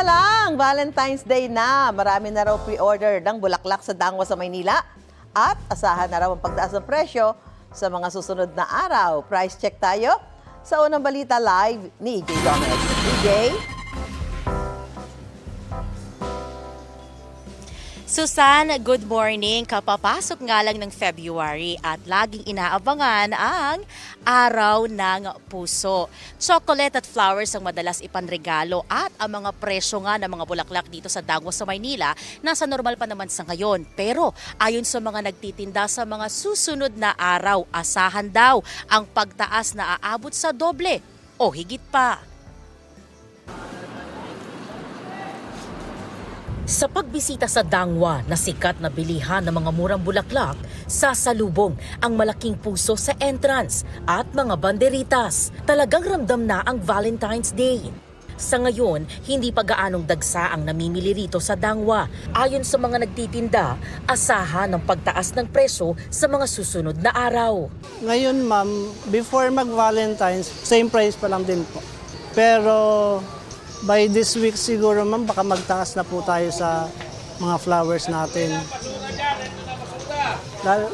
na lang, Valentine's Day na. Marami na raw pre-order ng bulaklak sa Dangwa sa Maynila. At asahan na raw ang pagtaas ng presyo sa mga susunod na araw. Price check tayo sa unang balita live ni EJ Gomez. EJ? Susan, good morning. Kapapasok nga lang ng February at laging inaabangan ang Araw ng Puso. Chocolate at flowers ang madalas ipanregalo at ang mga presyo nga ng mga bulaklak dito sa Dangwa sa Maynila nasa normal pa naman sa ngayon. Pero ayon sa mga nagtitinda sa mga susunod na araw, asahan daw ang pagtaas na aabot sa doble o higit pa. Sa pagbisita sa Dangwa na sikat na bilihan ng mga murang bulaklak, sasalubong ang malaking puso sa entrance at mga banderitas. Talagang ramdam na ang Valentine's Day. Sa ngayon, hindi pa gaanong dagsa ang namimili rito sa Dangwa. Ayon sa mga nagtitinda, asahan ng pagtaas ng presyo sa mga susunod na araw. Ngayon ma'am, before mag-Valentine's, same price pa lang din po. Pero by this week siguro ma'am, baka magtaas na po tayo sa mga flowers natin.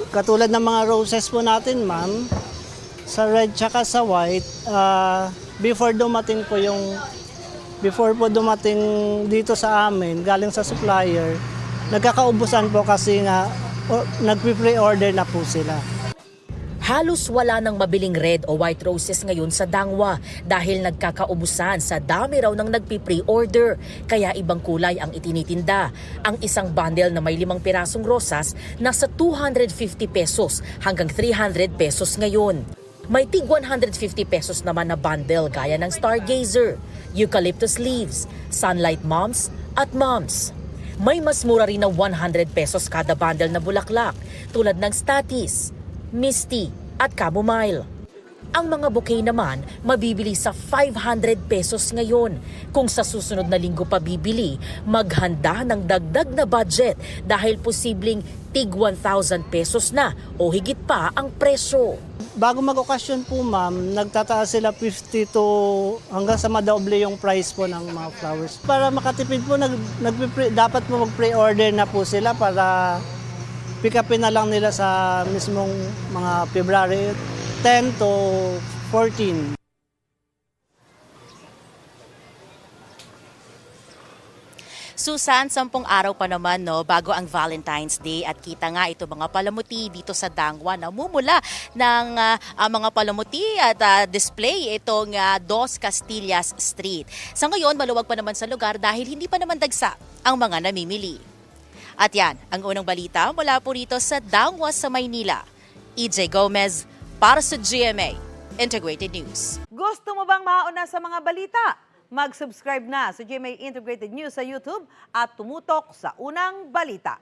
Katulad ng mga roses po natin ma'am, sa red tsaka sa white, before po dumating dito sa amin, galing sa supplier, nagkakaubusan po kasi nga nagpe-pre-order na po sila. Halos wala nang mabiling red o white roses ngayon sa Dangwa dahil nagkakaubusan sa dami raw ng nagpi-pre-order. Kaya ibang kulay ang itinitinda. Ang isang bundle na may 5 pirasong rosas nasa 250 pesos hanggang 300 pesos ngayon. May tig 150 pesos naman na bundle gaya ng Stargazer, Eucalyptus Leaves, Sunlight Moms at Moms. May mas mura rin na 100 pesos kada bundle na bulaklak tulad ng Statis, Misty at Chamomile. Ang mga bouquet naman mabibili sa 500 pesos ngayon. Kung sa susunod na linggo pa bibili, maghanda ng dagdag na budget dahil posibleng tig 1,000 pesos na o higit pa ang presyo. Bago mag-okasyon po ma'am, nagtataas sila 50 to hanggang sa madoble yung price po ng mga flowers. Para makatipid po, dapat po mag-pre-order na po sila para pick upin na lang nila sa mismong mga February 10 to 14. Susan, 10 araw pa naman bago ang Valentine's Day at kita nga ito mga palamuti dito sa Dangwa na mumula ng mga palamuti at display itong Dos Castillas Street. Sa ngayon, maluwag pa naman sa lugar dahil hindi pa naman dagsa ang mga namimili. At yan, ang unang balita mula po rito sa Dangwa sa Maynila. EJ Gomez para sa GMA Integrated News. Gusto mo bang mauna sa mga balita? Mag-subscribe na sa GMA Integrated News sa YouTube at tumutok sa unang balita.